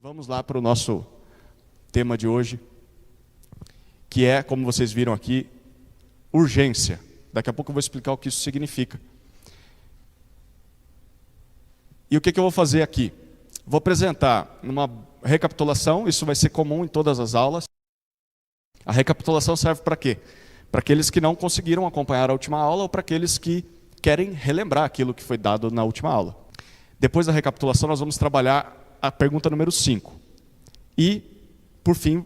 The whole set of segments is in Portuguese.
Vamos lá para o nosso tema de hoje, que é, como vocês viram aqui, urgência. Daqui a pouco eu vou explicar o que isso significa. E o que eu vou fazer aqui? Vou apresentar uma recapitulação, isso vai ser comum em todas as aulas. A recapitulação serve para quê? Para aqueles que não conseguiram acompanhar a última aula ou para aqueles que querem relembrar aquilo que foi dado na última aula. Depois da recapitulação, nós vamos trabalhar a pergunta número 5. E, por fim,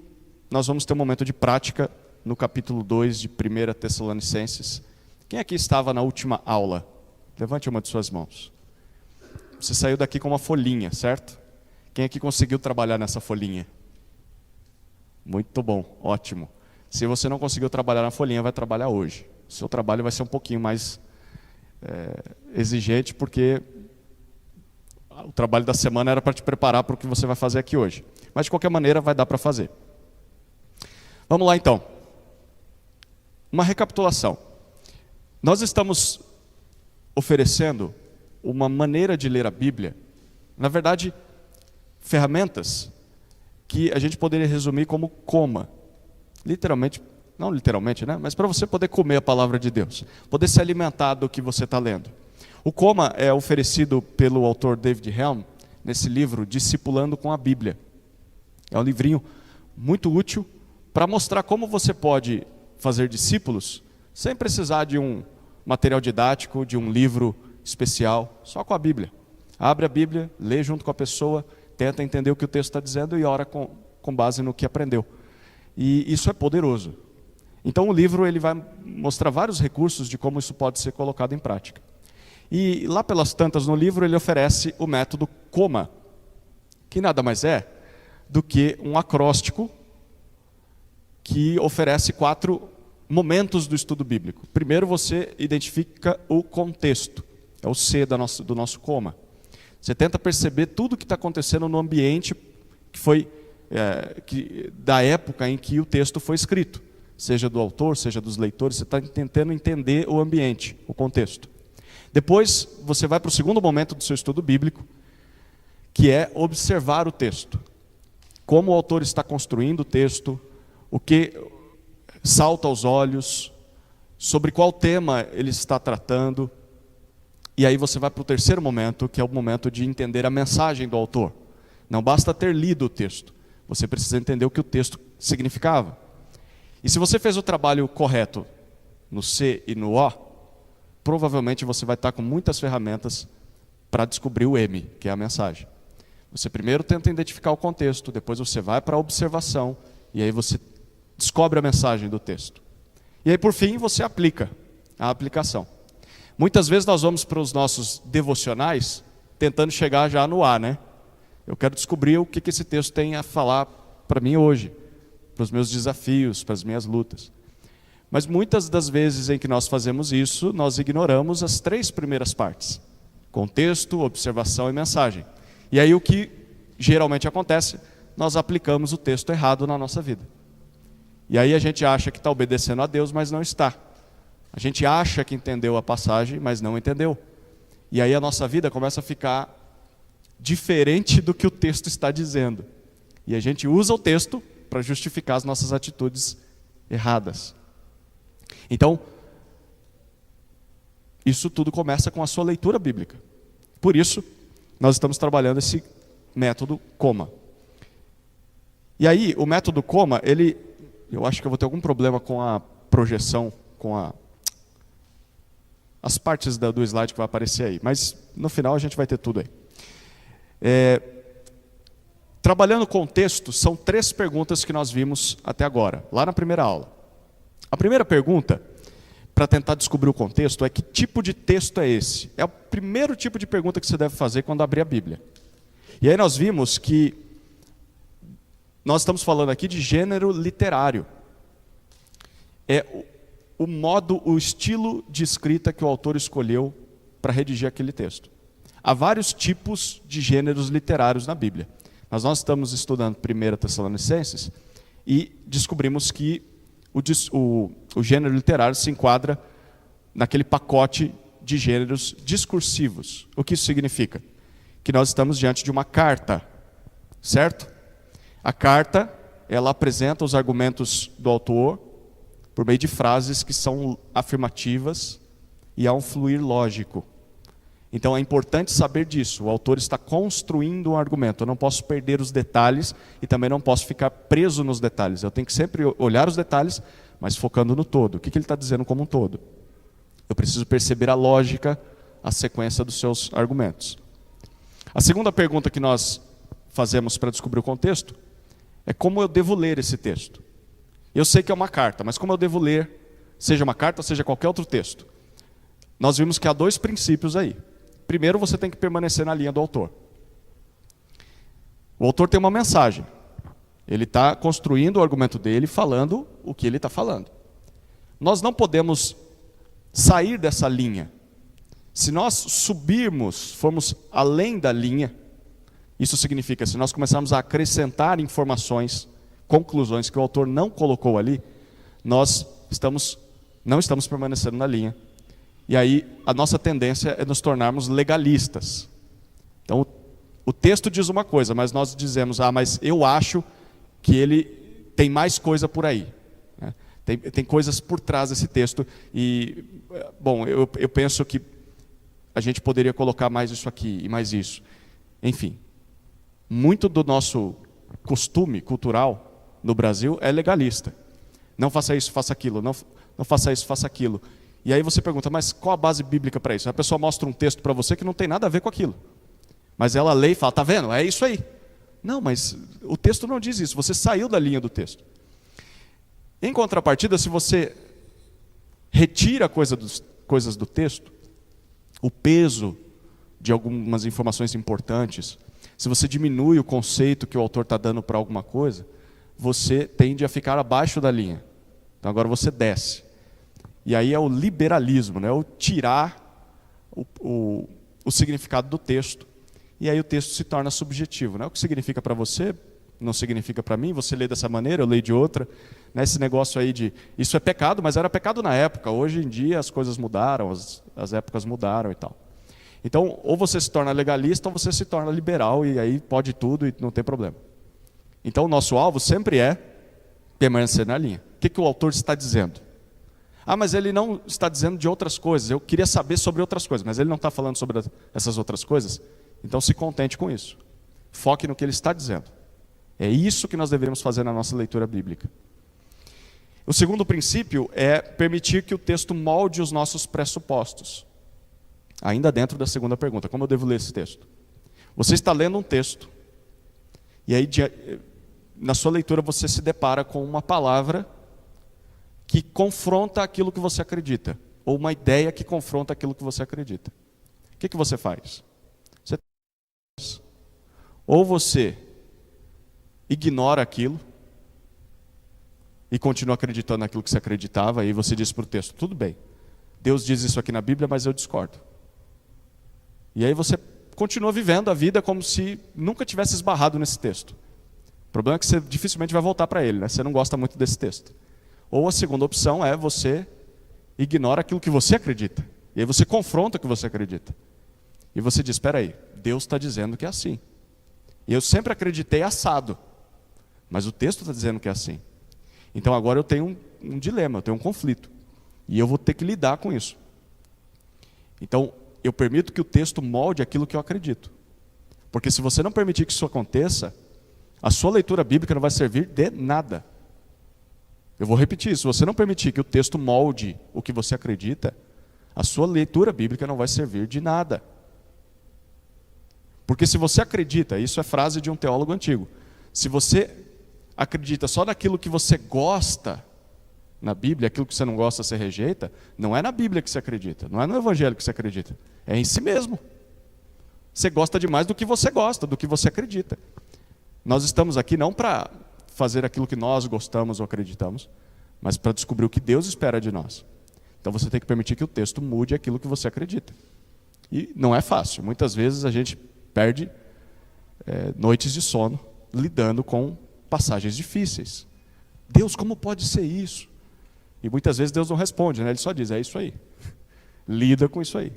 nós vamos ter um momento de prática no capítulo 2 de 1 Tessalonicenses. Quem aqui estava na última aula? Levante uma de suas mãos. Você saiu daqui com uma folhinha, certo? Quem aqui conseguiu trabalhar nessa folhinha? Muito bom, ótimo. Se você não conseguiu trabalhar na folhinha, vai trabalhar hoje. O seu trabalho vai ser um pouquinho mais exigente, porque o trabalho da semana era para te preparar para o que você vai fazer aqui hoje. Mas, de qualquer maneira, vai dar para fazer. Vamos lá, então. Uma recapitulação. Nós estamos oferecendo uma maneira de ler a Bíblia, na verdade, ferramentas que a gente poderia resumir como coma. Literalmente, não literalmente, né? Mas para você poder comer a palavra de Deus, poder se alimentar do que você está lendo. O coma é oferecido pelo autor David Helm nesse livro Discipulando com a Bíblia. É um livrinho muito útil para mostrar como você pode fazer discípulos sem precisar de um material didático, de um livro especial, só com a Bíblia. Abre a Bíblia, lê junto com a pessoa, tenta entender o que o texto está dizendo e ora com base no que aprendeu. E isso é poderoso. Então o livro ele vai mostrar vários recursos de como isso pode ser colocado em prática. E lá pelas tantas no livro ele oferece o método coma, que nada mais é do que um acróstico que oferece 4 momentos do estudo bíblico. Primeiro você identifica o contexto, é o C do nosso coma. Você tenta perceber tudo o que está acontecendo no ambiente que foi da época em que o texto foi escrito, seja do autor, seja dos leitores, você está tentando entender o ambiente, o contexto. Depois você vai para o segundo momento do seu estudo bíblico, que é observar o texto. Como o autor está construindo o texto, o que salta aos olhos, sobre qual tema ele está tratando. E aí você vai para o terceiro momento, que é o momento de entender a mensagem do autor. Não basta ter lido o texto, você precisa entender o que o texto significava. E se você fez o trabalho correto no C e no O, provavelmente você vai estar com muitas ferramentas para descobrir o M, que é a mensagem. Você primeiro tenta identificar o contexto, depois você vai para a observação, e aí você descobre a mensagem do texto. E aí, por fim, você aplica a aplicação. Muitas vezes nós vamos para os nossos devocionais tentando chegar já no A, né? Eu quero descobrir o que esse texto tem a falar para mim hoje, para os meus desafios, para as minhas lutas. Mas muitas das vezes em que nós fazemos isso, nós ignoramos as 3 primeiras partes: contexto, observação e mensagem. E aí o que geralmente acontece, nós aplicamos o texto errado na nossa vida. E aí a gente acha que está obedecendo a Deus, mas não está. A gente acha que entendeu a passagem, mas não entendeu. E aí a nossa vida começa a ficar diferente do que o texto está dizendo. E a gente usa o texto para justificar as nossas atitudes erradas. Então, isso tudo começa com a sua leitura bíblica. Por isso, nós estamos trabalhando esse método coma. E aí, o método coma, eu acho que eu vou ter algum problema com a projeção, com as partes do slide que vai aparecer aí. Mas, no final, a gente vai ter tudo aí. Trabalhando com o texto, são 3 perguntas que nós vimos até agora, lá na primeira aula. A primeira pergunta, para tentar descobrir o contexto, é: que tipo de texto é esse? É o primeiro tipo de pergunta que você deve fazer quando abrir a Bíblia. E aí nós vimos que nós estamos falando aqui de gênero literário. É o modo, o estilo de escrita que o autor escolheu para redigir aquele texto. Há vários tipos de gêneros literários na Bíblia. Nós estamos estudando 1 Tessalonicenses e descobrimos que o gênero literário se enquadra naquele pacote de gêneros discursivos. O que isso significa? Que nós estamos diante de uma carta. certo? A carta, ela apresenta os argumentos do autor por meio de frases que são afirmativas e há um fluir lógico. Então é importante saber disso. O autor está construindo um argumento. Eu não posso perder os detalhes e também não posso ficar preso nos detalhes. Eu tenho que sempre olhar os detalhes, mas focando no todo. O que ele está dizendo como um todo? Eu preciso perceber a lógica, a sequência dos seus argumentos. A segunda pergunta que nós fazemos para descobrir o contexto é como eu devo ler esse texto. Eu sei que é uma carta, mas como eu devo ler, seja uma carta, seja qualquer outro texto? Nós vimos que há dois princípios aí. Primeiro, você tem que permanecer na linha do autor. O autor tem uma mensagem. Ele está construindo o argumento dele, falando o que ele está falando. Nós não podemos sair dessa linha. Se nós subirmos, formos além da linha, isso significa, se nós começarmos a acrescentar informações, conclusões que o autor não colocou ali, nós não estamos permanecendo na linha. E aí a nossa tendência é nos tornarmos legalistas. Então o texto diz uma coisa, mas nós dizemos, mas eu acho que ele tem mais coisa por aí. Tem coisas por trás desse texto. E, bom, eu penso que a gente poderia colocar mais isso aqui e mais isso. Enfim, muito do nosso costume cultural no Brasil é legalista. Não faça isso, faça aquilo. Não faça isso, faça aquilo. E aí você pergunta, mas qual a base bíblica para isso? A pessoa mostra um texto para você que não tem nada a ver com aquilo. Mas ela lê e fala, tá vendo? É isso aí. Não, mas o texto não diz isso. Você saiu da linha do texto. Em contrapartida, se você retira coisas do texto, o peso de algumas informações importantes, se você diminui o conceito que o autor está dando para alguma coisa, você tende a ficar abaixo da linha. Então agora você desce. E aí é o liberalismo, né? O tirar o significado do texto. E aí o texto se torna subjetivo. Né? O que significa para você não significa para mim. Você lê dessa maneira, eu leio de outra. Né? Esse negócio aí de isso é pecado, mas era pecado na época. Hoje em dia as coisas mudaram, as épocas mudaram e tal. Então, ou você se torna legalista ou você se torna liberal e aí pode tudo e não tem problema. Então o nosso alvo sempre é permanecer na linha. O que o autor está dizendo? Mas ele não está dizendo de outras coisas. Eu queria saber sobre outras coisas, mas ele não está falando sobre essas outras coisas. Então se contente com isso. Foque no que ele está dizendo. É isso que nós devemos fazer na nossa leitura bíblica. O segundo princípio é permitir que o texto molde os nossos pressupostos. Ainda dentro da segunda pergunta, como eu devo ler esse texto? Você está lendo um texto, e aí na sua leitura você se depara com uma palavra que confronta aquilo que você acredita, ou uma ideia que confronta aquilo que você acredita. O que você faz? Ou você ignora aquilo e continua acreditando naquilo que você acreditava, e você diz para o texto, tudo bem, Deus diz isso aqui na Bíblia, mas eu discordo. E aí você continua vivendo a vida como se nunca tivesse esbarrado nesse texto. O problema é que você dificilmente vai voltar para ele, né? Você não gosta muito desse texto. Ou a segunda opção é você ignora aquilo que você acredita. E aí você confronta o que você acredita. E você diz, espera aí, Deus está dizendo que é assim. E eu sempre acreditei assado. Mas o texto está dizendo que é assim. Então agora eu tenho um dilema, eu tenho um conflito. E eu vou ter que lidar com isso. Então eu permito que o texto molde aquilo que eu acredito. Porque se você não permitir que isso aconteça, a sua leitura bíblica não vai servir de nada. Eu vou repetir isso, se você não permitir que o texto molde o que você acredita, a sua leitura bíblica não vai servir de nada. Porque se você acredita, isso é frase de um teólogo antigo, se você acredita só naquilo que você gosta na Bíblia, aquilo que você não gosta você rejeita, não é na Bíblia que você acredita, não é no Evangelho que você acredita, é em si mesmo. Você gosta demais do que você gosta, do que você acredita. Nós estamos aqui não para fazer aquilo que nós gostamos ou acreditamos, mas para descobrir o que Deus espera de nós. Então você tem que permitir que o texto mude aquilo que você acredita. E não é fácil. Muitas vezes a gente perde noites de sono lidando com passagens difíceis. Deus, como pode ser isso? E muitas vezes Deus não responde, né? Ele só diz, é isso aí. Lida com isso aí.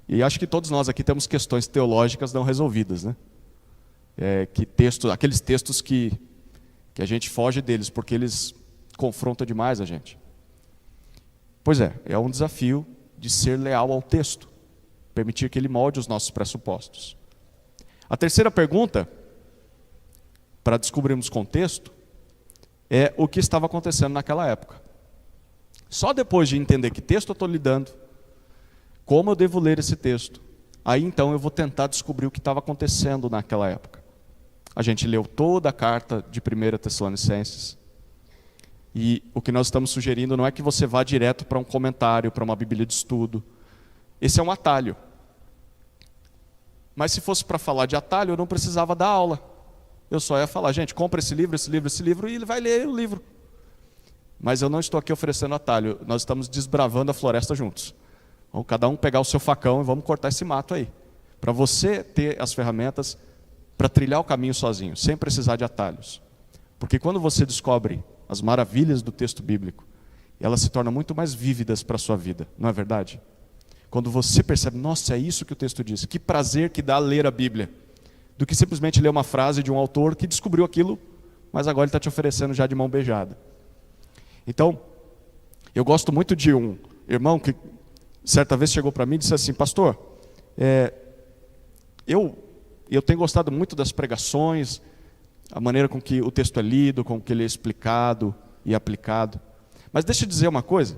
E acho que todos nós aqui temos questões teológicas não resolvidas, né? Aqueles textos que a gente foge deles, porque eles confrontam demais a gente. Pois é um desafio de ser leal ao texto, permitir que ele molde os nossos pressupostos. A terceira pergunta, para descobrirmos contexto, é o que estava acontecendo naquela época. Só depois de entender que texto eu estou lidando, como eu devo ler esse texto, aí então eu vou tentar descobrir o que estava acontecendo naquela época. A gente leu toda a carta de 1 Tessalonicenses, e o que nós estamos sugerindo não é que você vá direto para um comentário, para uma bíblia de estudo. Esse é um atalho. Mas se fosse para falar de atalho, eu não precisava dar aula. Eu só ia falar, gente, compra esse livro, e ele vai ler o livro. Mas eu não estou aqui oferecendo atalho, nós estamos desbravando a floresta juntos. Vamos cada um pegar o seu facão e vamos cortar esse mato aí. Para você ter as ferramentas para trilhar o caminho sozinho, sem precisar de atalhos. Porque quando você descobre as maravilhas do texto bíblico, elas se tornam muito mais vívidas para a sua vida, não é verdade? Quando você percebe, nossa, é isso que o texto diz, que prazer que dá ler a Bíblia, do que simplesmente ler uma frase de um autor que descobriu aquilo, mas agora ele está te oferecendo já de mão beijada. Então, eu gosto muito de um irmão que certa vez chegou para mim e disse assim, pastor, eu tenho gostado muito das pregações, a maneira com que o texto é lido, com que ele é explicado e aplicado. Mas deixa eu dizer uma coisa,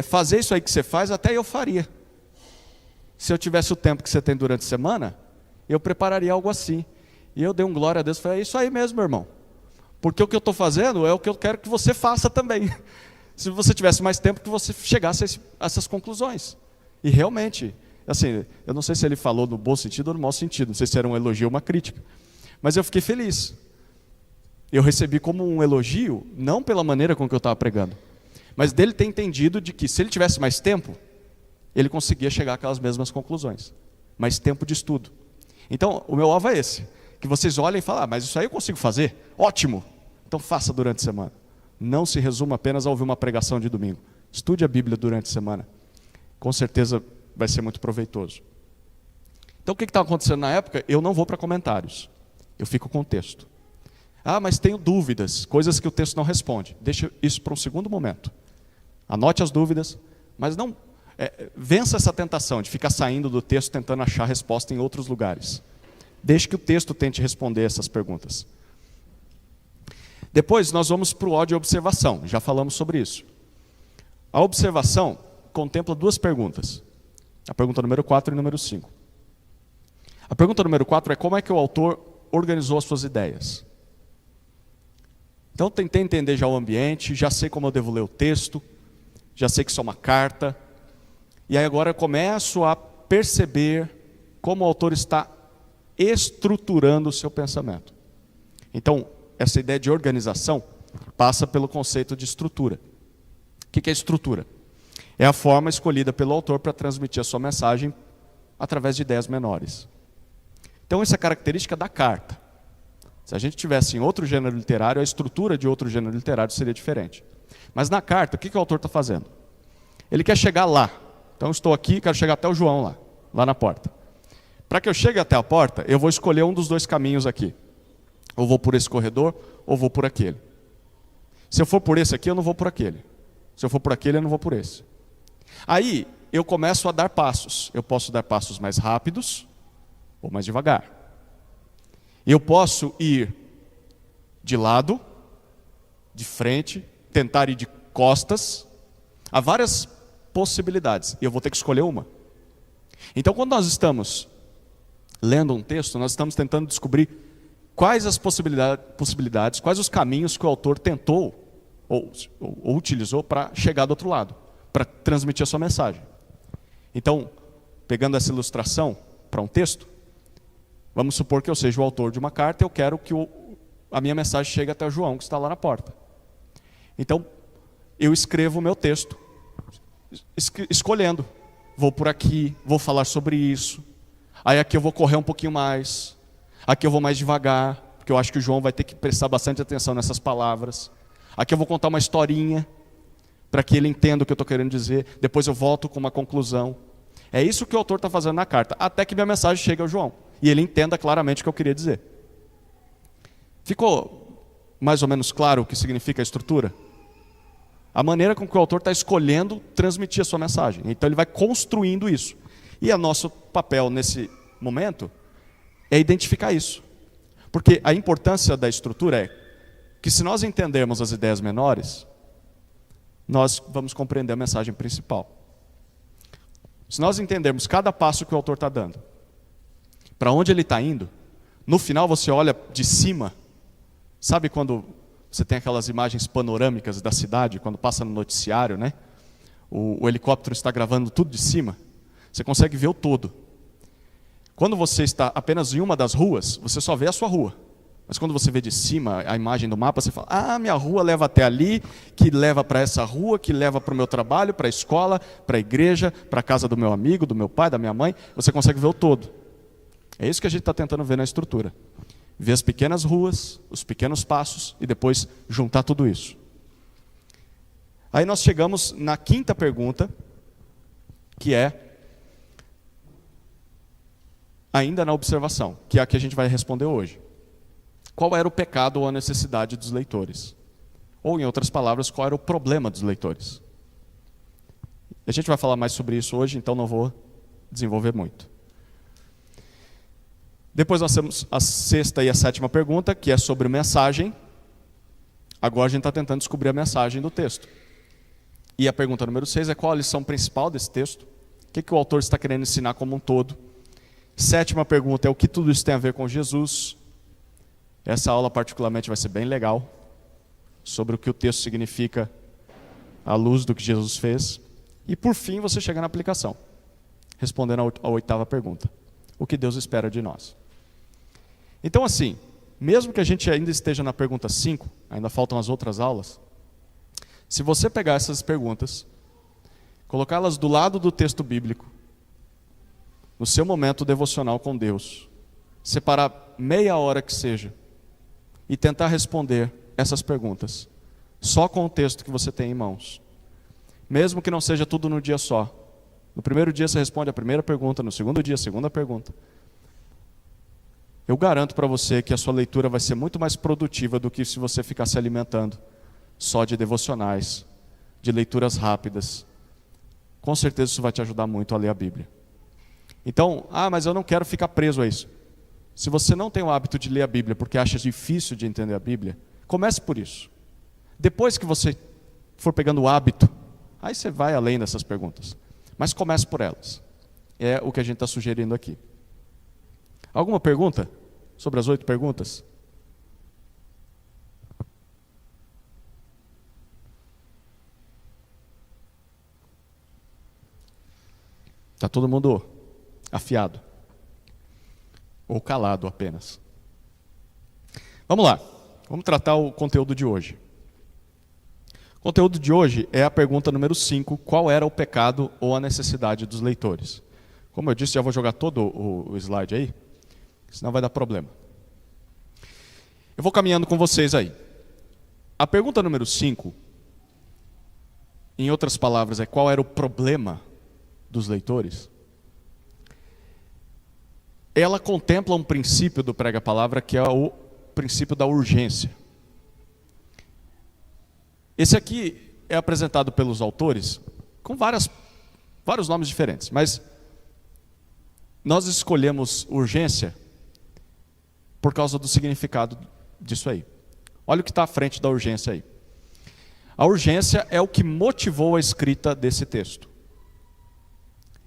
fazer isso aí que você faz, até eu faria. Se eu tivesse o tempo que você tem durante a semana, eu prepararia algo assim. E eu dei um glória a Deus e falei, é isso aí mesmo, meu irmão. Porque o que eu estou fazendo é o que eu quero que você faça também. Se você tivesse mais tempo, que você chegasse a essas conclusões. E realmente, assim, eu não sei se ele falou no bom sentido ou no mau sentido, não sei se era um elogio ou uma crítica. Mas eu fiquei feliz. Eu recebi como um elogio, não pela maneira com que eu estava pregando, mas dele ter entendido de que se ele tivesse mais tempo, ele conseguia chegar àquelas mesmas conclusões. Mais tempo de estudo. Então, o meu alvo é esse. Que vocês olhem e falem, mas isso aí eu consigo fazer? Ótimo! Então faça durante a semana. Não se resuma apenas a ouvir uma pregação de domingo. Estude a Bíblia durante a semana. Com certeza vai ser muito proveitoso. Então o que estava acontecendo na época? Eu não vou para comentários. Eu fico com o texto. Ah, mas tenho dúvidas, coisas que o texto não responde. Deixa isso para um segundo momento. Anote as dúvidas, mas não vença essa tentação de ficar saindo do texto tentando achar resposta em outros lugares. Deixe que o texto tente responder essas perguntas. Depois nós vamos para o ódio e observação, já falamos sobre isso. A observação contempla duas perguntas. A pergunta número 4 e número 5. A pergunta número 4 é como é que o autor organizou as suas ideias. Então tentei entender já o ambiente, já sei como eu devo ler o texto, já sei que isso é uma carta, e aí agora eu começo a perceber como o autor está estruturando o seu pensamento. Então, essa ideia de organização passa pelo conceito de estrutura. O que é estrutura? É a forma escolhida pelo autor para transmitir a sua mensagem através de ideias menores. Então, essa é a característica da carta. Se a gente tivesse em outro gênero literário, a estrutura de outro gênero literário seria diferente. Mas na carta, o que o autor está fazendo? Ele quer chegar lá. Então, eu estou aqui, quero chegar até o João lá na porta. Para que eu chegue até a porta, eu vou escolher um dos dois caminhos aqui. Ou vou por esse corredor, ou vou por aquele. Se eu for por esse aqui, eu não vou por aquele. Se eu for por aquele, eu não vou por esse. Aí, eu começo a dar passos. Eu posso dar passos mais rápidos, ou mais devagar. Eu posso ir de lado, de frente, tentar ir de costas. Há várias possibilidades, e eu vou ter que escolher uma. Então, quando nós estamos lendo um texto, nós estamos tentando descobrir quais as possibilidades, quais os caminhos que o autor tentou ou utilizou para chegar do outro lado, para transmitir a sua mensagem. Então, pegando essa ilustração para um texto, vamos supor que eu seja o autor de uma carta e eu quero que a minha mensagem chegue até o João, que está lá na porta. Então, eu escrevo o meu texto, escolhendo. Vou por aqui, vou falar sobre isso. Aí aqui eu vou correr um pouquinho mais. Aqui eu vou mais devagar, porque eu acho que o João vai ter que prestar bastante atenção nessas palavras. Aqui eu vou contar uma historinha, para que ele entenda o que eu estou querendo dizer. Depois eu volto com uma conclusão. É isso que o autor está fazendo na carta, até que minha mensagem chegue ao João. e ele entenda claramente o que eu queria dizer. Ficou mais ou menos claro o que significa a estrutura? A maneira com que o autor está escolhendo transmitir a sua mensagem. Então ele vai construindo isso. E o nosso papel nesse momento é identificar isso. Porque a importância da estrutura é que se nós entendermos as ideias menores, nós vamos compreender a mensagem principal. Se nós entendermos cada passo que o autor está dando, para onde ele está indo, no final você olha de cima, sabe quando você tem aquelas imagens panorâmicas da cidade, quando passa no noticiário, né? O helicóptero está gravando tudo de cima, você consegue ver o todo. Quando você está apenas em uma das ruas, você só vê a sua rua. Mas quando você vê de cima a imagem do mapa, você fala, ah, minha rua leva até ali, que leva para essa rua, que leva para o meu trabalho, para a escola, para a igreja, para a casa do meu amigo, do meu pai, da minha mãe. Você consegue ver o todo. É isso que a gente está tentando ver na estrutura. Ver as pequenas ruas, os pequenos passos e depois juntar tudo isso. Aí nós chegamos na quinta pergunta, que é ainda na observação, que é a que a gente vai responder hoje. Qual era o pecado ou a necessidade dos leitores? Ou, em outras palavras, qual era o problema dos leitores? A gente vai falar mais sobre isso hoje, então não vou desenvolver muito. Depois nós temos a sexta e a sétima pergunta, que é sobre mensagem. Agora a gente está tentando descobrir a mensagem do texto. E a pergunta número 6 é qual a lição principal desse texto? O que o autor está querendo ensinar como um todo? Sétima pergunta é o que tudo isso tem a ver com Jesus? Essa aula particularmente vai ser bem legal, sobre o que o texto significa à luz do que Jesus fez. E por fim você chega na aplicação, respondendo a oitava pergunta. O que Deus espera de nós? Então assim, mesmo que a gente ainda esteja na pergunta 5, ainda faltam as outras aulas, se você pegar essas perguntas, colocá-las do lado do texto bíblico, no seu momento devocional com Deus, separar meia hora que seja, e tentar responder essas perguntas, só com o texto que você tem em mãos. Mesmo que não seja tudo no dia só. No primeiro dia você responde a primeira pergunta, no segundo dia a segunda pergunta. Eu garanto para você que a sua leitura vai ser muito mais produtiva do que se você ficar se alimentando só de devocionais, de leituras rápidas. Com certeza isso vai te ajudar muito a ler a Bíblia. Então, mas eu não quero ficar preso a isso. Se você não tem o hábito de ler a Bíblia porque acha difícil de entender a Bíblia, comece por isso. Depois que você for pegando o hábito, aí você vai além dessas perguntas. Mas comece por elas. É o que a gente está sugerindo aqui. Alguma pergunta sobre as 8 perguntas? Está todo mundo afiado? Ou calado apenas? Vamos lá, vamos tratar o conteúdo de hoje. O conteúdo de hoje é a pergunta número 5, qual era o pecado ou a necessidade dos leitores? Como eu disse, já vou jogar todo o slide aí, senão vai dar problema. Eu vou caminhando com vocês aí. A pergunta número 5, em outras palavras, é qual era o problema dos leitores? Ela contempla um princípio do prega-palavra que é o princípio da urgência. Esse aqui é apresentado pelos autores com vários nomes diferentes, mas nós escolhemos urgência por causa do significado disso aí. Olha o que está à frente da urgência aí. A urgência é o que motivou a escrita desse texto.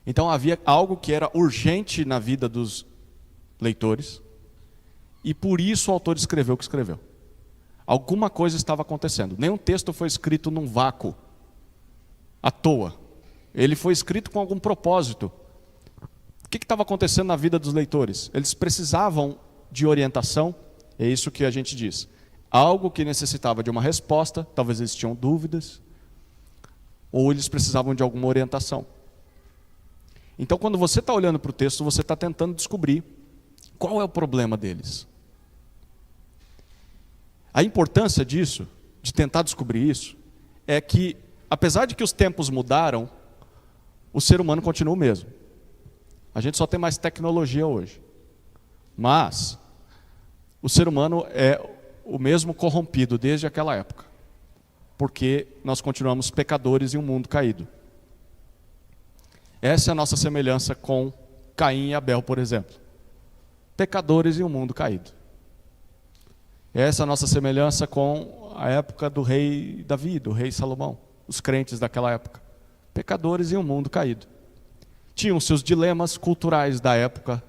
Então havia algo que era urgente na vida dos leitores, e por isso o autor escreveu o que escreveu. Alguma coisa estava acontecendo. Nenhum texto foi escrito num vácuo, à toa. Ele foi escrito com algum propósito. O que estava acontecendo na vida dos leitores? Eles precisavam de orientação, é isso que a gente diz. Algo que necessitava de uma resposta, talvez eles tinham dúvidas, ou eles precisavam de alguma orientação. Então, quando você está olhando para o texto, você está tentando descobrir qual é o problema deles. A importância disso, de tentar descobrir isso, é que, apesar de que os tempos mudaram, o ser humano continua o mesmo. A gente só tem mais tecnologia hoje. Mas o ser humano é o mesmo corrompido desde aquela época, porque nós continuamos pecadores em um mundo caído. Essa é a nossa semelhança com Caim e Abel, por exemplo. Pecadores em um mundo caído. Essa é a nossa semelhança com a época do rei Davi, do rei Salomão, os crentes daquela época. Pecadores em um mundo caído. Tinham seus dilemas culturais da época,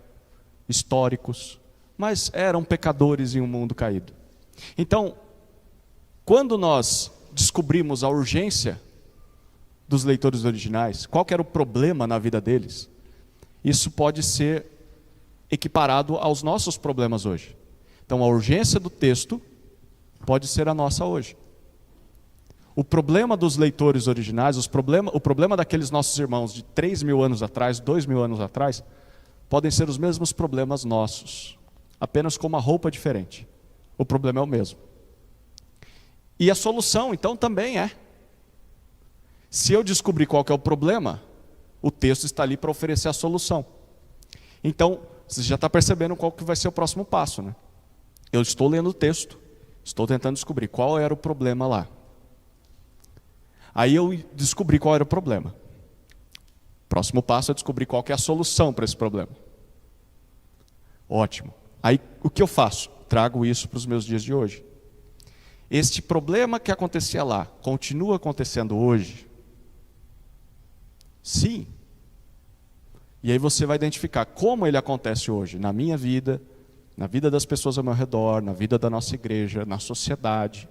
históricos, mas eram pecadores em um mundo caído. Então, quando nós descobrimos a urgência dos leitores originais, qual que era o problema na vida deles, isso pode ser equiparado aos nossos problemas hoje. Então, a urgência do texto pode ser a nossa hoje. O problema dos leitores originais, o problema daqueles nossos irmãos de 3.000 anos atrás, 2.000 anos atrás, podem ser os mesmos problemas nossos, apenas com uma roupa diferente. O problema é o mesmo. E a solução, então, também é. Se eu descobrir qual que é o problema, o texto está ali para oferecer a solução. Então, você já está percebendo qual que vai ser o próximo passo, né? Eu estou lendo o texto, estou tentando descobrir qual era o problema lá. Aí eu descobri qual era o problema. Próximo passo é descobrir qual que é a solução para esse problema. Ótimo. Aí o que eu faço? Trago isso para os meus dias de hoje. Este problema que acontecia lá, continua acontecendo hoje? Sim. E aí você vai identificar como ele acontece hoje, na minha vida, na vida das pessoas ao meu redor, na vida da nossa igreja, na sociedade.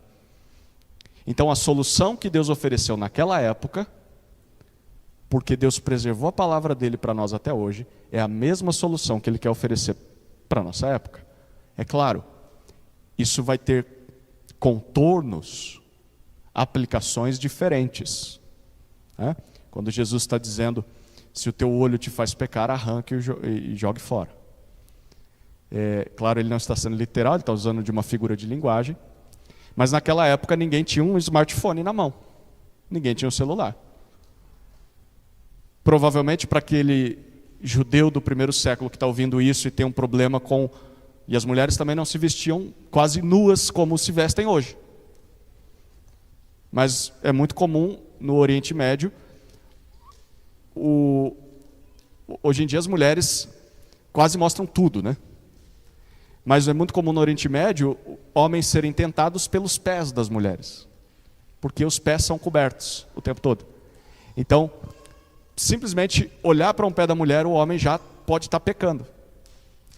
Então a solução que Deus ofereceu naquela época, porque Deus preservou a palavra dele para nós até hoje, é a mesma solução que ele quer oferecer para a nossa época. É claro, isso vai ter contornos, aplicações diferentes, né? Quando Jesus está dizendo, se o teu olho te faz pecar, arranque e jogue fora. Claro, ele não está sendo literal, ele está usando de uma figura de linguagem, mas naquela época ninguém tinha um smartphone na mão, ninguém tinha um celular. Provavelmente para aquele judeu do primeiro século que está ouvindo isso e tem um problema com... E as mulheres também não se vestiam quase nuas como se vestem hoje. Mas é muito comum no Oriente Médio, hoje em dia as mulheres quase mostram tudo, né? Mas é muito comum no Oriente Médio homens serem tentados pelos pés das mulheres, porque os pés são cobertos o tempo todo. Então, simplesmente olhar para um pé da mulher, o homem já pode estar pecando.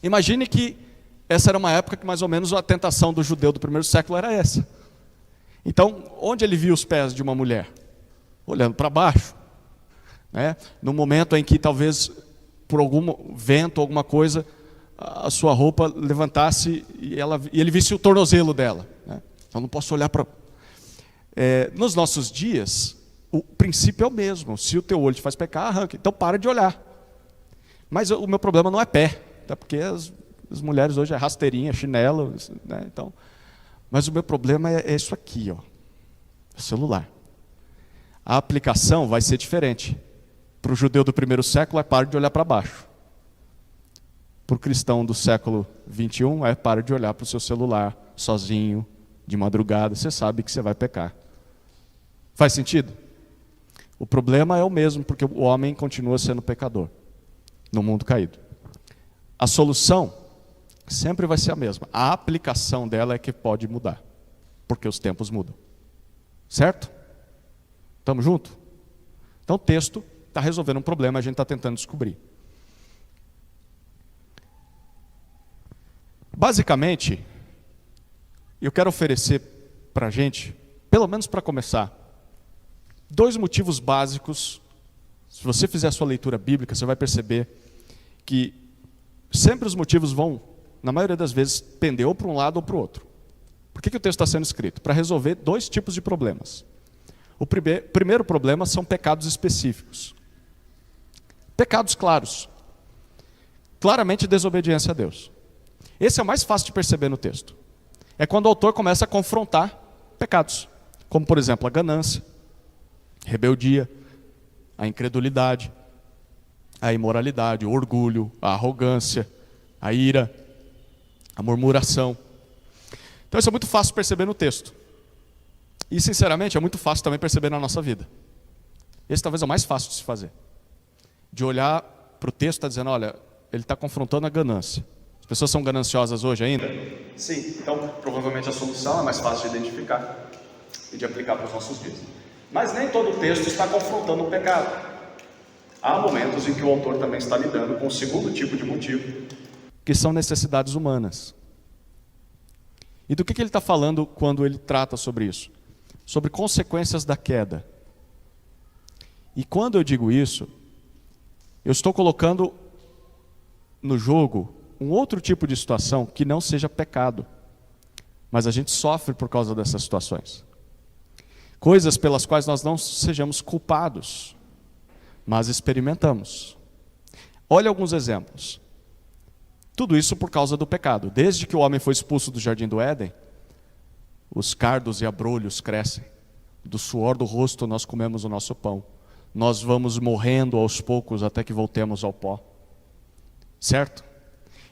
Imagine que essa era uma época que mais ou menos a tentação do judeu do primeiro século era essa. Então, onde ele via os pés de uma mulher? Olhando para baixo, né? No momento em que talvez por algum vento, alguma coisa, a sua roupa levantasse e ele visse o tornozelo dela, né? Então não posso olhar para... nos nossos dias, o princípio é o mesmo. Se o teu olho te faz pecar, arranca. Então para de olhar. Mas o meu problema não é pé, até porque as mulheres hoje é rasteirinha, chinelo, né? Então, mas o meu problema é isso aqui, ó, o celular. A aplicação vai ser diferente. Para o judeu do primeiro século é para de olhar para baixo. Para o cristão do século 21 é para de olhar para o seu celular sozinho, de madrugada. Você sabe que você vai pecar. Faz sentido? O problema é o mesmo, porque o homem continua sendo pecador no mundo caído. A solução sempre vai ser a mesma. A aplicação dela é que pode mudar, porque os tempos mudam. Certo? Estamos juntos? Então o texto está resolvendo um problema, a gente está tentando descobrir. Basicamente, eu quero oferecer para a gente, pelo menos para começar, 2 motivos básicos. Se você fizer a sua leitura bíblica, você vai perceber que sempre os motivos vão, na maioria das vezes, pender ou para um lado ou para o outro. Por que o texto está sendo escrito? Para resolver 2 tipos de problemas. O primeiro problema são pecados específicos. Pecados claros. Claramente desobediência a Deus. Esse é o mais fácil de perceber no texto. É quando o autor começa a confrontar pecados. Como, por exemplo, a ganância, a rebeldia, a incredulidade, a imoralidade, o orgulho, a arrogância, a ira. a murmuração. Então isso é muito fácil perceber no texto. E sinceramente é muito fácil também perceber na nossa vida. Esse talvez é o mais fácil de se fazer. De olhar para o texto e estar dizendo, olha, ele está confrontando a ganância. As pessoas são gananciosas hoje ainda? Sim, então provavelmente a solução é mais fácil de identificar e de aplicar para os nossos dias. Mas nem todo o texto está confrontando o pecado. Há momentos em que o autor também está lidando com o segundo tipo de motivo, que são necessidades humanas. E do que ele está falando quando ele trata sobre isso? Sobre consequências da queda. E quando eu digo isso, eu estou colocando no jogo um outro tipo de situação que não seja pecado, mas a gente sofre por causa dessas situações. Coisas pelas quais nós não sejamos culpados, mas experimentamos. Olha alguns exemplos. Tudo isso por causa do pecado. Desde que o homem foi expulso do jardim do Éden, os cardos e abrolhos crescem. Do suor do rosto nós comemos o nosso pão. Nós vamos morrendo aos poucos até que voltemos ao pó. Certo?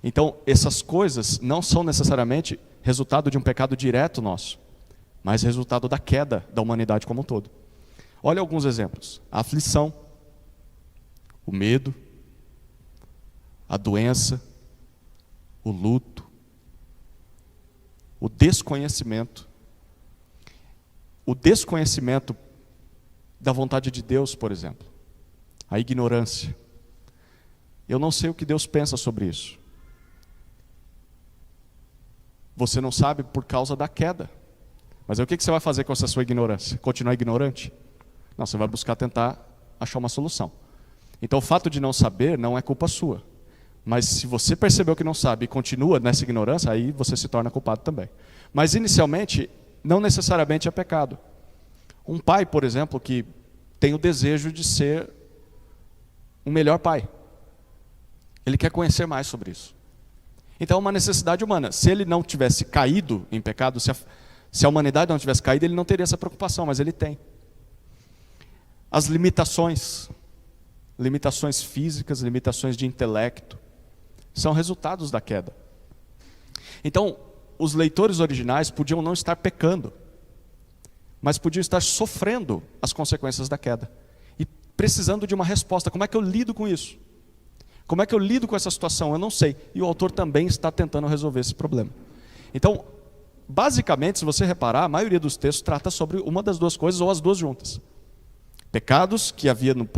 Então, essas coisas não são necessariamente resultado de um pecado direto nosso, mas resultado da queda da humanidade como um todo. Olha alguns exemplos. A aflição, o medo, a doença, o luto, o desconhecimento da vontade de Deus, por exemplo, a ignorância. Eu não sei o que Deus pensa sobre isso. Você não sabe por causa da queda. Mas aí o que você vai fazer com essa sua ignorância? Continuar ignorante? Não, você vai buscar tentar achar uma solução. Então o fato de não saber não é culpa sua. Mas se você percebeu que não sabe e continua nessa ignorância, aí você se torna culpado também. Mas inicialmente, não necessariamente é pecado. Um pai, por exemplo, que tem o desejo de ser um melhor pai. Ele quer conhecer mais sobre isso. Então é uma necessidade humana. Se ele não tivesse caído em pecado, se a humanidade não tivesse caído, ele não teria essa preocupação, mas ele tem. As limitações físicas, limitações de intelecto, são resultados da queda. Então, os leitores originais podiam não estar pecando, mas podiam estar sofrendo as consequências da queda e precisando de uma resposta. Como é que eu lido com isso? Como é que eu lido com essa situação? Eu não sei. E o autor também está tentando resolver esse problema. Então, basicamente, se você reparar, a maioria dos textos trata sobre uma das duas coisas ou as duas juntas. Pecados que havia no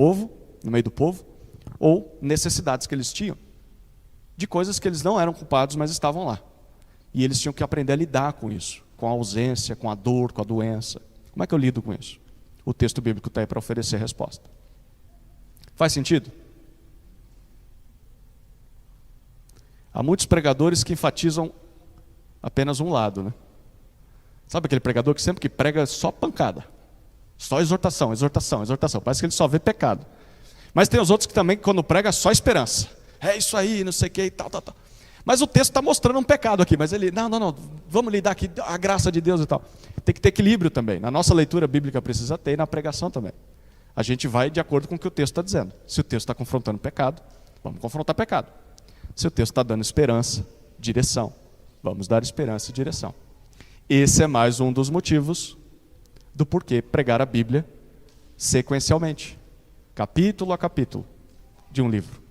meio do povo, ou necessidades que eles tinham, de coisas que eles não eram culpados, mas estavam lá. E eles tinham que aprender a lidar com isso, com a ausência, com a dor, com a doença. Como é que eu lido com isso? O texto bíblico está aí para oferecer resposta. Faz sentido? Há muitos pregadores que enfatizam apenas um lado, né? Sabe aquele pregador que sempre que prega só pancada? Só exortação, exortação, exortação. Parece que ele só vê pecado. Mas tem os outros que também, quando prega, só esperança. É isso aí, não sei o que e tal. Mas o texto está mostrando um pecado aqui. Mas ele, não, vamos lidar aqui, a graça de Deus e tal. Tem que ter equilíbrio também. Na nossa leitura bíblica precisa ter e na pregação também. A gente vai de acordo com o que o texto está dizendo. Se o texto está confrontando pecado, vamos confrontar pecado. Se o texto está dando esperança, direção, vamos dar esperança e direção. Esse é mais um dos motivos do porquê pregar a Bíblia sequencialmente, capítulo a capítulo de um livro.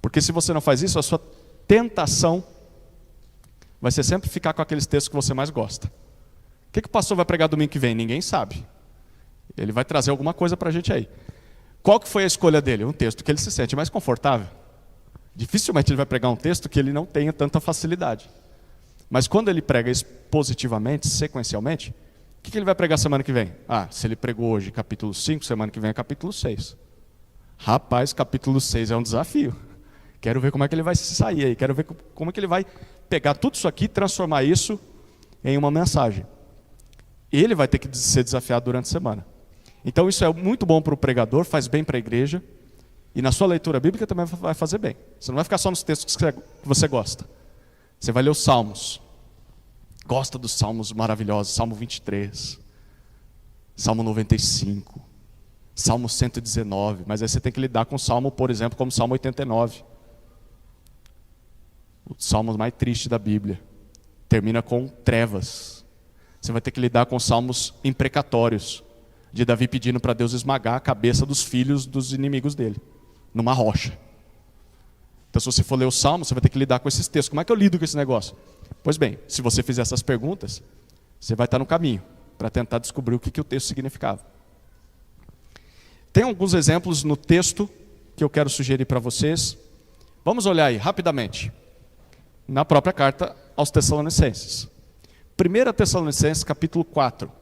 Porque se você não faz isso, a sua tentação vai ser sempre ficar com aqueles textos que você mais gosta. O que o pastor vai pregar domingo que vem? Ninguém sabe. Ele vai trazer alguma coisa para a gente aí. Qual que foi a escolha dele? Um texto que ele se sente mais confortável. Dificilmente ele vai pregar um texto que ele não tenha tanta facilidade. Mas quando ele prega expositivamente, sequencialmente, o que ele vai pregar semana que vem? Se ele pregou hoje capítulo 5, semana que vem é capítulo 6. Rapaz, capítulo 6 é um desafio. Quero ver como é que ele vai se sair aí. Quero ver como é que ele vai pegar tudo isso aqui e transformar isso em uma mensagem. Ele vai ter que ser desafiado durante a semana. Então isso é muito bom para o pregador, faz bem para a igreja. E na sua leitura bíblica também vai fazer bem. Você não vai ficar só nos textos que você gosta. Você vai ler os salmos. Gosta dos salmos maravilhosos. Salmo 23. Salmo 95. Salmo 119. Mas aí você tem que lidar com o salmo, por exemplo, como Salmo 89. O salmo mais triste da Bíblia. Termina com trevas. Você vai ter que lidar com salmos imprecatórios, de Davi pedindo para Deus esmagar a cabeça dos filhos dos inimigos dele, numa rocha. Então, se você for ler o salmo, você vai ter que lidar com esses textos. Como é que eu lido com esse negócio? Pois bem, se você fizer essas perguntas, você vai estar no caminho para tentar descobrir o que o texto significava. Tem alguns exemplos no texto que eu quero sugerir para vocês. Vamos olhar aí, rapidamente, na própria carta aos Tessalonicenses. 1 Tessalonicenses, capítulo 4.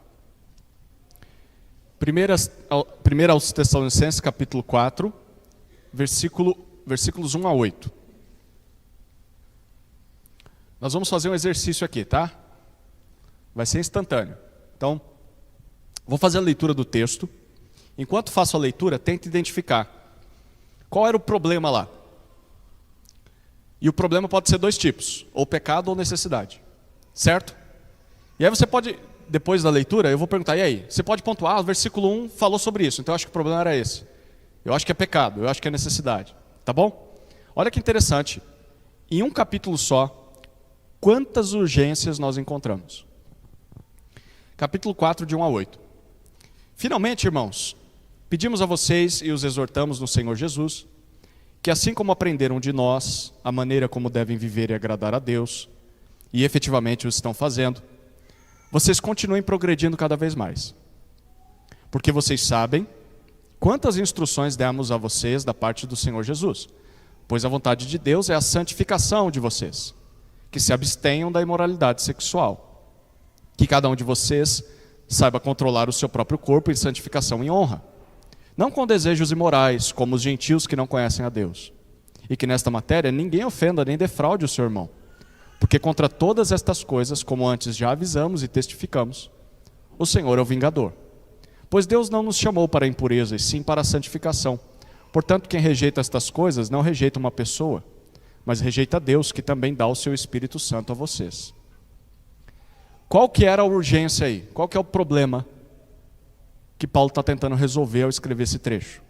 1 aos Tessalonicenses, capítulo 4, versículos 1 a 8. Nós vamos fazer um exercício aqui, tá? Vai ser instantâneo. Então, vou fazer a leitura do texto. Enquanto faço a leitura, tente identificar qual era o problema lá. E o problema pode ser dois tipos, ou pecado ou necessidade. Certo? E aí você pode, depois da leitura, eu vou perguntar, e aí? Você pode pontuar, o versículo 1 falou sobre isso, então eu acho que o problema era esse. Eu acho que é pecado, eu acho que é necessidade. Tá bom? Olha que interessante. Em um capítulo só, quantas urgências nós encontramos? Capítulo 4, de 1 a 8. Finalmente, irmãos, pedimos a vocês e os exortamos no Senhor Jesus, que assim como aprenderam de nós a maneira como devem viver e agradar a Deus, e efetivamente o estão fazendo, vocês continuem progredindo cada vez mais. Porque vocês sabem quantas instruções demos a vocês da parte do Senhor Jesus, pois a vontade de Deus é a santificação de vocês, que se abstenham da imoralidade sexual, que cada um de vocês saiba controlar o seu próprio corpo em santificação e honra, não com desejos imorais, como os gentios que não conhecem a Deus, e que nesta matéria ninguém ofenda nem defraude o seu irmão, porque contra todas estas coisas, como antes já avisamos e testificamos, o Senhor é o vingador. Pois Deus não nos chamou para a impureza, e sim para a santificação. Portanto, quem rejeita estas coisas não rejeita uma pessoa, mas rejeita Deus, que também dá o seu Espírito Santo a vocês. Qual que era a urgência aí? Qual que é o problema que Paulo está tentando resolver ao escrever esse trecho?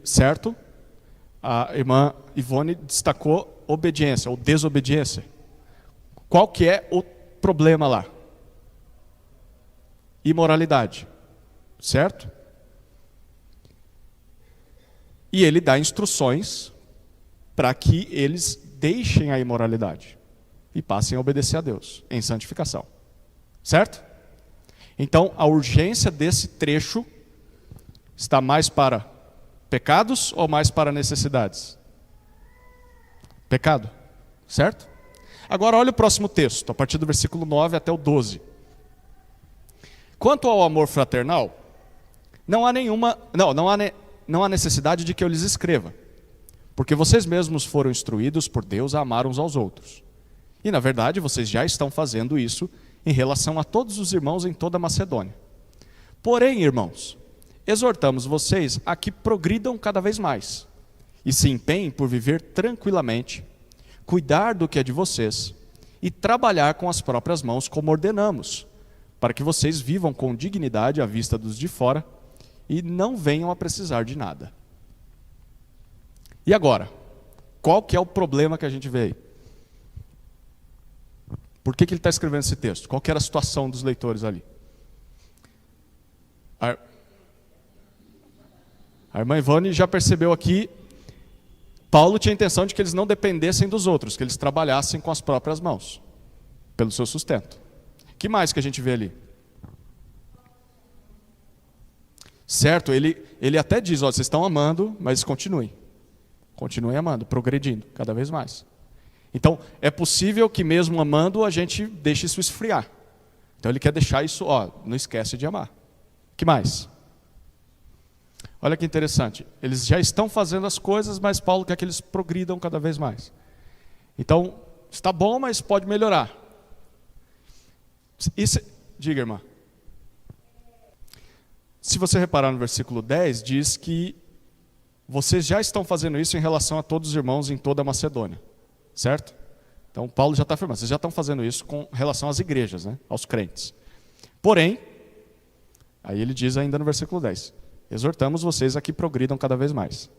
Certo? A irmã Ivone destacou obediência ou desobediência. Qual que é o problema lá? Imoralidade, certo? E ele dá instruções para que eles deixem a imoralidade e passem a obedecer a Deus em santificação, certo? Então, a urgência desse trecho está mais para pecados ou mais para necessidades? Pecado, certo? Agora olha o próximo texto, a partir do versículo 9 até o 12. Quanto ao amor fraternal, não há necessidade de que eu lhes escreva, porque vocês mesmos foram instruídos por Deus a amar uns aos outros. E na verdade vocês já estão fazendo isso em relação a todos os irmãos em toda a Macedônia. Porém, irmãos, exortamos vocês a que progridam cada vez mais e se empenhem por viver tranquilamente, cuidar do que é de vocês e trabalhar com as próprias mãos como ordenamos, para que vocês vivam com dignidade à vista dos de fora e não venham a precisar de nada. E agora, qual que é o problema que a gente vê aí? Por que ele está escrevendo esse texto? Qual que era a situação dos leitores ali? A irmã Ivone já percebeu aqui, Paulo tinha a intenção de que eles não dependessem dos outros, que eles trabalhassem com as próprias mãos, pelo seu sustento. O que mais que a gente vê ali? Certo, ele até diz, ó, vocês estão amando, mas continuem amando, progredindo cada vez mais. Então, é possível que mesmo amando, a gente deixe isso esfriar. Então ele quer deixar isso, ó, não esquece de amar. O que mais? Olha que interessante, eles já estão fazendo as coisas, mas Paulo quer que eles progridam cada vez mais. Então, está bom, mas pode melhorar. Diga, irmã. Se você reparar no versículo 10, diz que vocês já estão fazendo isso em relação a todos os irmãos em toda a Macedônia. Certo? Então, Paulo já está afirmando, vocês já estão fazendo isso com relação às igrejas, né? Aos crentes. Porém, aí ele diz ainda no versículo 10, exortamos vocês a que progridam cada vez mais.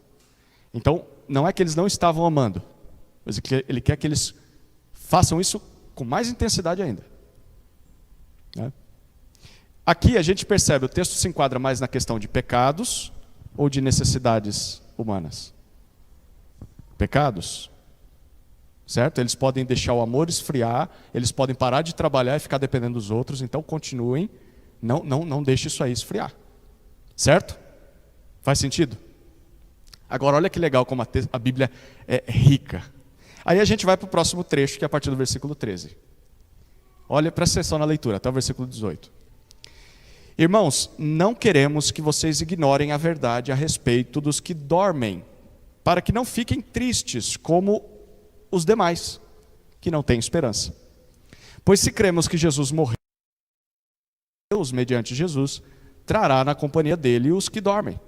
Então, não é que eles não estavam amando, mas ele quer que eles façam isso com mais intensidade ainda. Né? Aqui a gente percebe, o texto se enquadra mais na questão de pecados ou de necessidades humanas? Pecados. Certo? Eles podem deixar o amor esfriar, eles podem parar de trabalhar e ficar dependendo dos outros, então continuem, não deixe isso aí esfriar. Certo? Faz sentido? Agora olha que legal como a Bíblia é rica. Aí a gente vai para o próximo trecho, que é a partir do versículo 13. Olha, presta atenção na leitura, até o versículo 18. Irmãos, não queremos que vocês ignorem a verdade a respeito dos que dormem, para que não fiquem tristes como os demais, que não têm esperança. Pois se cremos que Jesus morreu, Deus, mediante Jesus, trará na companhia dele os que dormem.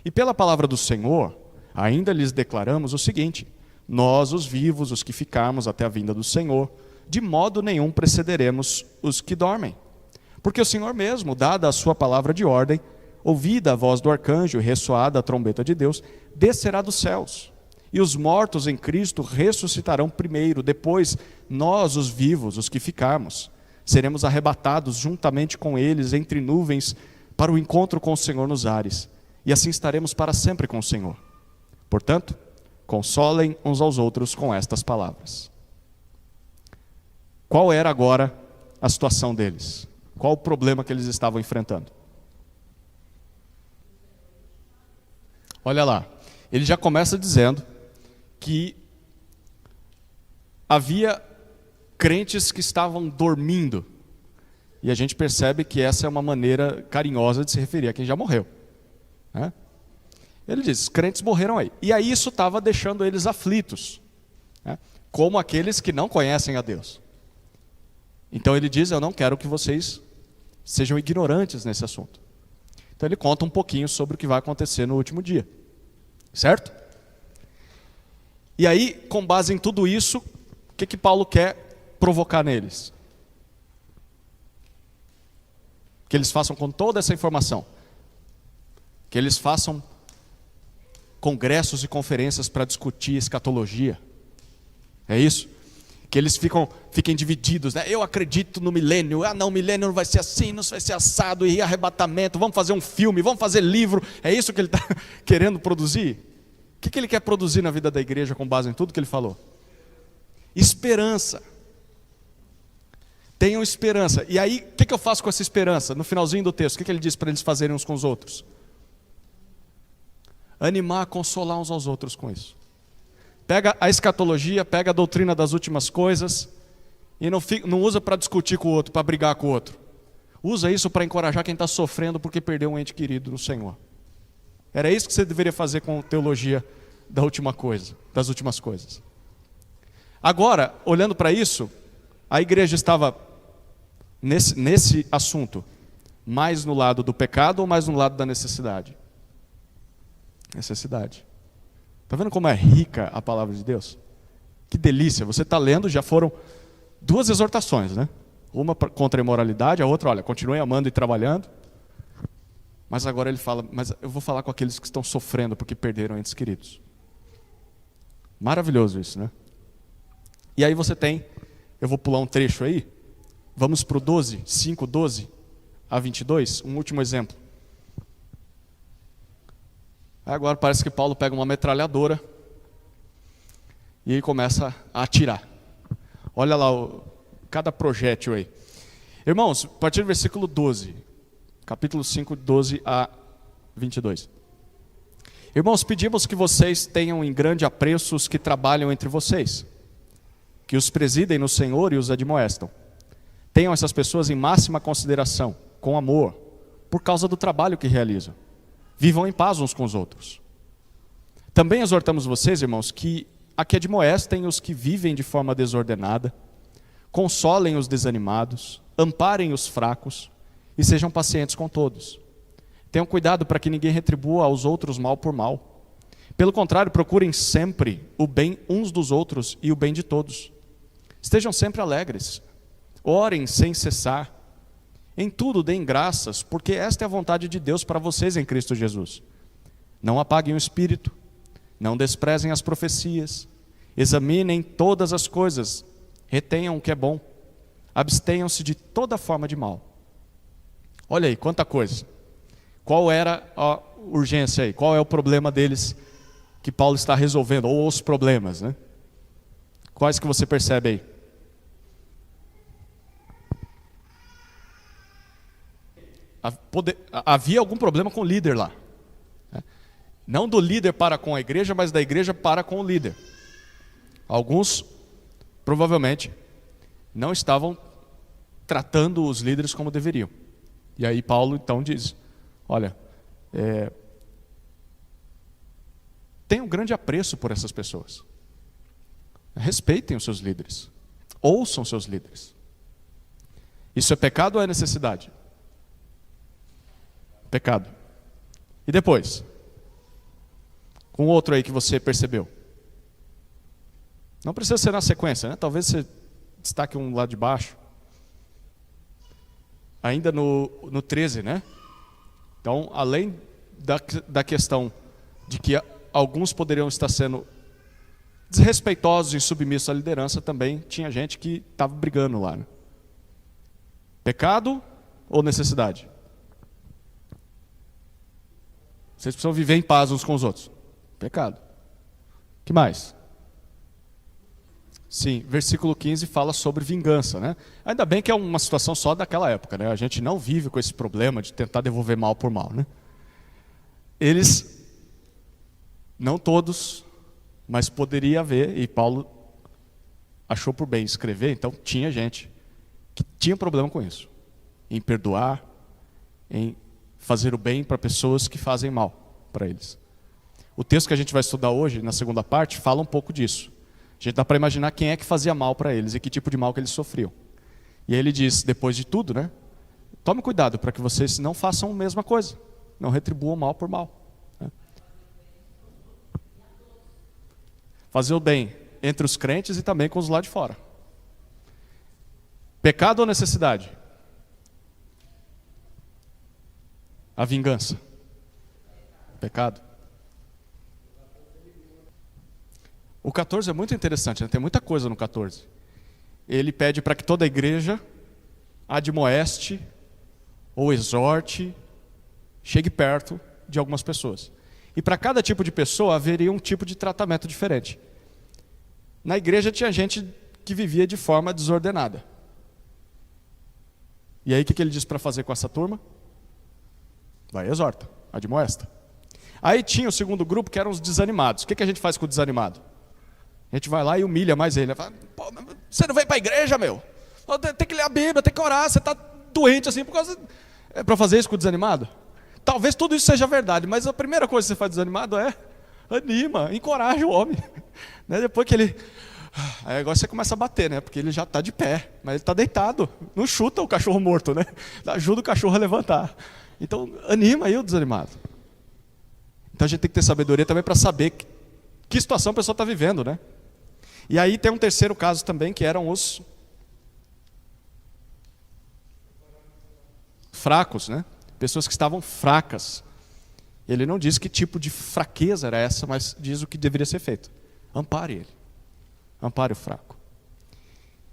E pela palavra do Senhor, ainda lhes declaramos o seguinte: nós, os vivos, os que ficarmos até a vinda do Senhor, de modo nenhum precederemos os que dormem. Porque o Senhor mesmo, dada a sua palavra de ordem, ouvida a voz do arcanjo e ressoada a trombeta de Deus, descerá dos céus. E os mortos em Cristo ressuscitarão primeiro, depois nós, os vivos, os que ficarmos, seremos arrebatados juntamente com eles entre nuvens para o encontro com o Senhor nos ares, e assim estaremos para sempre com o Senhor. Portanto, consolem uns aos outros com estas palavras. Qual era agora a situação deles? Qual o problema que eles estavam enfrentando? Olha lá, ele já começa dizendo que havia crentes que estavam dormindo. E a gente percebe que essa é uma maneira carinhosa de se referir a quem já morreu. Né? Ele diz, os crentes morreram aí. E aí isso estava deixando eles aflitos, né? Como aqueles que não conhecem a Deus. Então ele diz, eu não quero que vocês sejam ignorantes nesse assunto. Então ele conta um pouquinho sobre o que vai acontecer no último dia. Certo? E aí, com base em tudo isso, o que Paulo quer provocar neles? Que eles façam com toda essa informação. Que eles façam congressos e conferências para discutir escatologia. É isso? Que eles fiquem divididos, né? Eu acredito no milênio. Ah, não, o milênio não vai ser assim, não vai ser assado e arrebatamento. Vamos fazer um filme, vamos fazer livro. É isso que ele está querendo produzir? O que ele quer produzir na vida da igreja com base em tudo que ele falou? Esperança. Tenham esperança. E aí, o que eu faço com essa esperança? No finalzinho do texto, o que ele diz para eles fazerem uns com os outros? Animar, consolar uns aos outros com isso. Pega a escatologia, pega a doutrina das últimas coisas e não usa para discutir com o outro, para brigar com o outro. Usa isso para encorajar quem está sofrendo porque perdeu um ente querido no Senhor. Era isso que você deveria fazer com teologia das últimas coisas. Agora, olhando para isso, a igreja estava nesse assunto mais no lado do pecado ou mais no lado da necessidade? Necessidade. Está vendo como é rica a palavra de Deus? Que delícia, você está lendo, já foram 2 exortações, né? Uma contra a imoralidade, a outra, olha, continue amando e trabalhando. Mas agora ele fala, mas eu vou falar com aqueles que estão sofrendo porque perderam entes queridos. Maravilhoso isso, né? E aí você tem, eu vou pular um trecho aí, vamos para o 12, 5, 12 a 22, um último exemplo. Agora parece que Paulo pega uma metralhadora e ele começa a atirar. Olha lá cada projétil aí. Irmãos, a partir do versículo 12, capítulo 5, 12 a 22. Irmãos, pedimos que vocês tenham em grande apreço os que trabalham entre vocês, que os presidem no Senhor e os admoestam. Tenham essas pessoas em máxima consideração, com amor, por causa do trabalho que realizam. Vivam em paz uns com os outros. Também exortamos vocês, irmãos, que admoestem os que vivem de forma desordenada, consolem os desanimados, amparem os fracos e sejam pacientes com todos. Tenham cuidado para que ninguém retribua aos outros mal por mal. Pelo contrário, procurem sempre o bem uns dos outros e o bem de todos. Estejam sempre alegres. Orem sem cessar. Em tudo deem graças, porque esta é a vontade de Deus para vocês em Cristo Jesus. Não apaguem o espírito. Não desprezem as profecias. Examinem todas as coisas. Retenham o que é bom. Abstenham-se de toda forma de mal. Olha aí, quanta coisa. Qual era a urgência aí? Qual é o problema deles que Paulo está resolvendo? Ou os problemas, né? Quais que você percebe aí? Havia algum problema com o líder lá. Não do líder para com a igreja, mas da igreja para com o líder. Alguns, provavelmente, não estavam tratando os líderes como deveriam. E aí Paulo então diz, olha, tenham um grande apreço por essas pessoas. Respeitem os seus líderes. Ouçam seus líderes. Isso é pecado ou é necessidade? Pecado. E depois? Com outro aí que você percebeu. Não precisa ser na sequência, né? Talvez você destaque um lá de baixo. Ainda no 13, né? Então, além da questão de que alguns poderiam estar sendo desrespeitosos e submissos à liderança, também tinha gente que estava brigando lá, né? Pecado ou necessidade? Vocês precisam viver em paz uns com os outros. Pecado. Que mais? Sim, versículo 15 fala sobre vingança, né? Ainda bem que é uma situação só daquela época, né? A gente não vive com esse problema de tentar devolver mal por mal, né? Eles, não todos, mas poderia haver, e Paulo achou por bem escrever, então tinha gente que tinha problema com isso, em perdoar, em fazer o bem para pessoas que fazem mal para eles. O texto que a gente vai estudar hoje, na segunda parte, fala um pouco disso. A gente dá para imaginar quem é que fazia mal para eles e que tipo de mal que eles sofriam. E aí ele diz, depois de tudo, né? Tome cuidado para que vocês não façam a mesma coisa. Não retribuam mal por mal. Né? Fazer o bem entre os crentes e também com os lá de fora. Pecado ou necessidade? A vingança. Pecado. O 14 é muito interessante, né? Tem muita coisa no 14. Ele pede para que toda a igreja admoeste ou exorte, chegue perto de algumas pessoas. E para cada tipo de pessoa haveria um tipo de tratamento diferente. Na igreja tinha gente que vivia de forma desordenada. E aí o que ele diz para fazer com essa turma? Vai e exorta, admoesta. Aí tinha o segundo grupo que eram os desanimados. O que a gente faz com o desanimado? A gente vai lá e humilha mais ele. Fala, você não vem para a igreja, meu? Tem que ler a Bíblia, tem que orar. Você está doente assim por causa... É para fazer isso com o desanimado? Talvez tudo isso seja verdade, mas a primeira coisa que você faz desanimado é anima, encoraja o homem. Né? Depois que ele... Aí agora você começa a bater, né? Porque ele já está de pé, mas ele está deitado. Não chuta o cachorro morto, né? Ajuda o cachorro a levantar. Então anima aí o desanimado. Então a gente tem que ter sabedoria também para saber que situação a pessoa está vivendo, né? E aí tem um terceiro caso também, que eram os fracos, né? Pessoas que estavam fracas. Ele não diz que tipo de fraqueza era essa, mas diz o que deveria ser feito. Ampare ele. Ampare o fraco.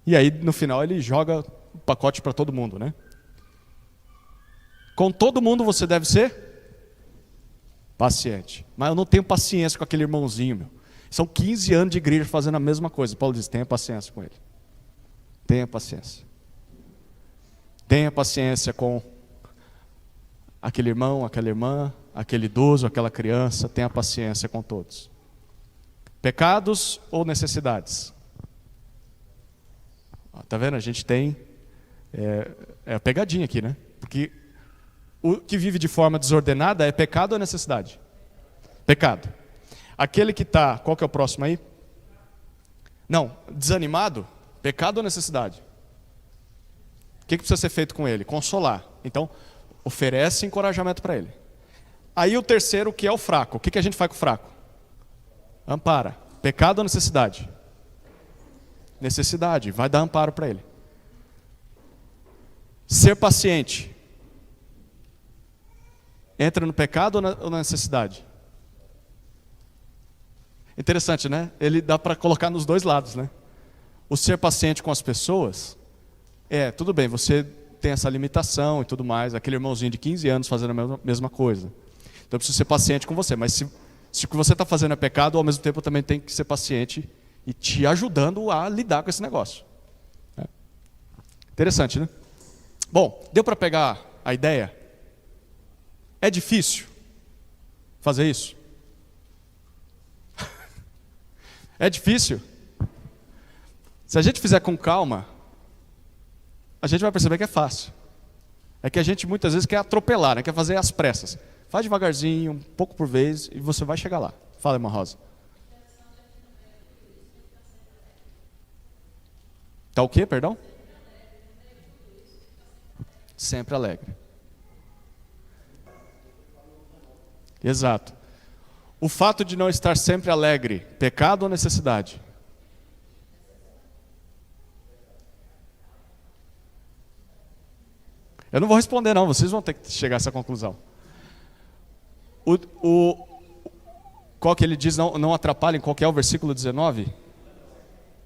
E aí, no final, ele joga o pacote para todo mundo, né? Com todo mundo você deve ser paciente. Mas eu não tenho paciência com aquele irmãozinho, meu. São 15 anos de igreja fazendo a mesma coisa. Paulo diz, tenha paciência com ele. Tenha paciência. Tenha paciência com aquele irmão, aquela irmã, aquele idoso, aquela criança. Tenha paciência com todos. Pecados ou necessidades? Tá vendo? A gente tem a pegadinha aqui, né? Porque o que vive de forma desordenada é pecado ou necessidade? Pecado. Aquele que está, qual que é o próximo aí? Não, desanimado, pecado ou necessidade? O que precisa ser feito com ele? Consolar. Então, oferece encorajamento para ele. Aí o terceiro, que é o fraco. O que a gente faz com o fraco? Ampara. Pecado ou necessidade? Necessidade, vai dar amparo para ele. Ser paciente. Entra no pecado ou na necessidade? Interessante, né? Ele dá para colocar nos dois lados, né? O ser paciente com as pessoas, tudo bem, você tem essa limitação e tudo mais, aquele irmãozinho de 15 anos fazendo a mesma coisa. Então eu preciso ser paciente com você, mas se o que você está fazendo é pecado, ao mesmo tempo eu também tenho que ser paciente e te ajudando a lidar com esse negócio. Interessante, né? Bom, deu para pegar a ideia? É difícil fazer isso? É difícil? Se a gente fizer com calma, a gente vai perceber que é fácil. É que a gente muitas vezes quer atropelar, né? Quer fazer às pressas. Faz devagarzinho, um pouco por vez, e você vai chegar lá. Fala, irmã Rosa. Tá o quê, perdão? Sempre alegre. Exato. O fato de não estar sempre alegre, pecado ou necessidade? Eu não vou responder não, vocês vão ter que chegar a essa conclusão. Qual que ele diz, não atrapalhem, qual que é o versículo 19?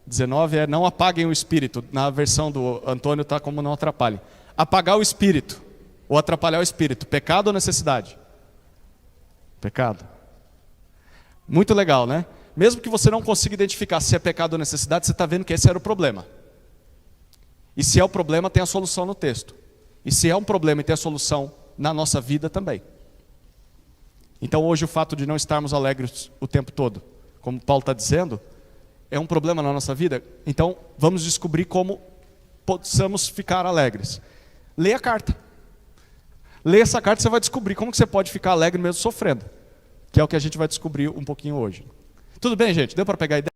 19 é não apaguem o espírito. Na versão do Antônio está como não atrapalhem. Apagar o espírito, ou atrapalhar o espírito, pecado ou necessidade? Pecado. Muito legal, né? Mesmo que você não consiga identificar se é pecado ou necessidade, você está vendo que esse era o problema. E se é o problema, tem a solução no texto. E se é um problema e tem a solução na nossa vida também. Então hoje o fato de não estarmos alegres o tempo todo, como Paulo está dizendo, é um problema na nossa vida. Então vamos descobrir como possamos ficar alegres. Leia a carta. Leia essa carta e você vai descobrir como que você pode ficar alegre mesmo sofrendo. Que é o que a gente vai descobrir um pouquinho hoje. Tudo bem, gente? Deu para pegar a ideia?